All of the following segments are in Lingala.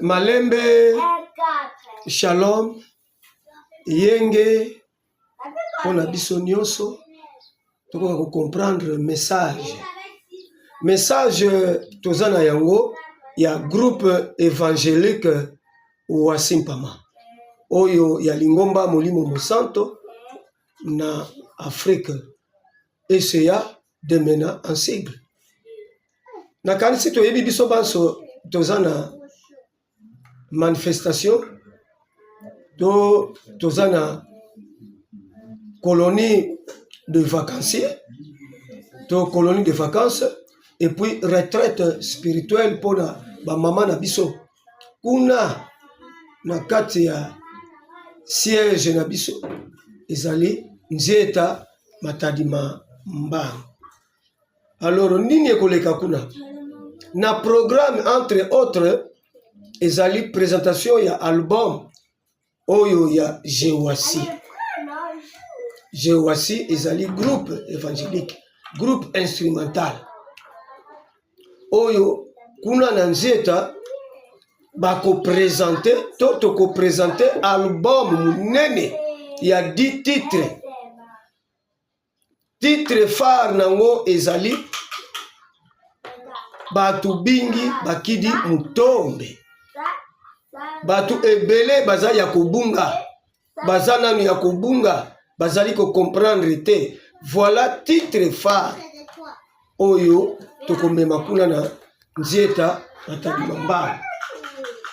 Malembe, Shalom, Yenge, on a biso nyonso, pour comprendre le message. Message tozana yango, il y a groupe évangélique Wasimpama. Oyo ya Lingomba Molimo Mosanto na Afrique. ECA demena en sigle. Na kanisi to yebi biso banso tozana manifestation tozana colonie de vacanciers, colonie de vacances et puis retraite spirituelle pour la maman na biso. Kuna na kati ya siège na biso ezali nzeta matadima mbango. Alors nini ekoleka kuna na programme entre autres ezali présentation ya album oyo ya Jewasi. Jewasi ezali groupe évangélique, groupe instrumental oyo kuna na nzeta bako présenter toko présenter album munene ya 10 titres. Titre phare nango ezali batu bingi bakidi mutombe. Batu ebele baza ya kobunga. Baza nanu ya kobunga. Bazali ko comprendre te. Voilà titre phare. Oyo tokomema kuna na nzieta matadimamba.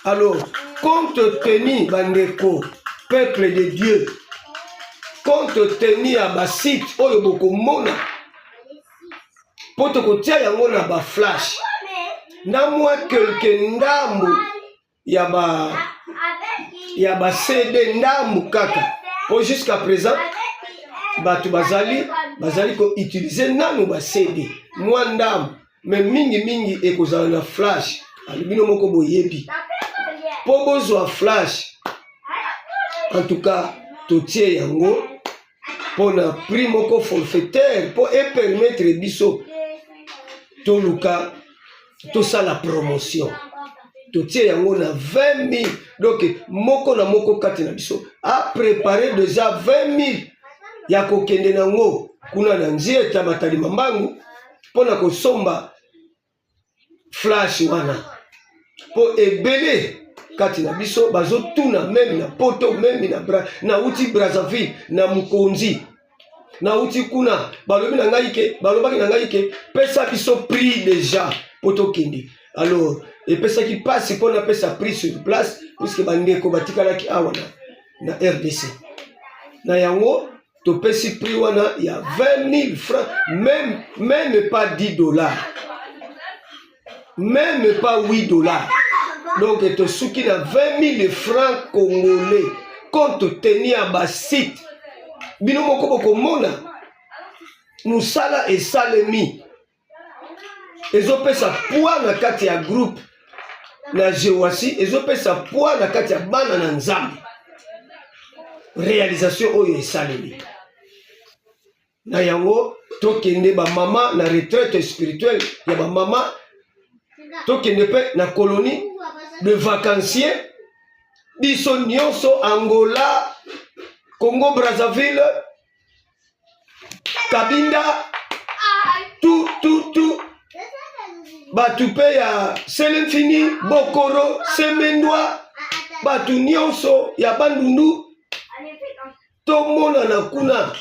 Alors, compte tenu bandeko, peuple de Dieu, compte tenu à basit oyo bokomona poto kotia yango na ba flash na mwa quelque ndambu ya ba CD ndambu kaka po jusqu'à présent batu bazali ko utiliser nanu ba CD mwa ndambu mais mingi ekozala na flash alibino moko boyebi po bozwa flash. En tout cas totie yango pour na prix moko forfaitaire pour permettre biso to luka to ça la promotion to tie yango na 20 000. Donc moko na moko kati na biso a préparé déjà 20 000 ya kokende nango kuna na nzieta matadima mbangu pona kosomba flash wana po ebele kati na biso bazo tuna même na poto même na uti Brazzaville na Mukonzi na uti kuna balobi na ngai ke balobaki na ngai ke pesa biso prix déjà poto kindi. Alors et pesa qui passe pour na pesa prix sur place puisque bandeko batikala ki awa na RDC na yango to pesi prix wana ya 20 000 francs, même pas 10 $, même pas 8 $. Donc, tu souki na 20 000 francs congolais compte tenu à bas site. Bino moko boko mona musala et salemi. Ezo pesa poa na kati ya groupe na Jewasi, ezo pesa poa na kati ya bana na nzambe. Réalisation oyo et salemi. Na yango tokende ba mama na retraite spirituelle ya ba mama tokende pe na colonie de vacanciers biso nyonso Angola, Congo Brazzaville, Kabinda, tout batu pe ya Selenfini, Bokoro, Semendwa, batu nyonso ya Bandundu tomona na kuna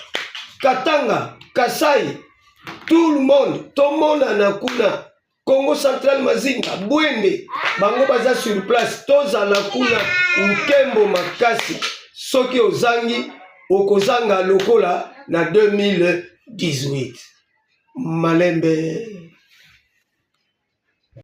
Katanga, Kasai, tout le monde tomona na kuna Congo Central Mazinga, Bwende, bango baza sur place, toza la kuna ukembo makasi, soki ozangi, okozanga lokola na 2018. Malembe.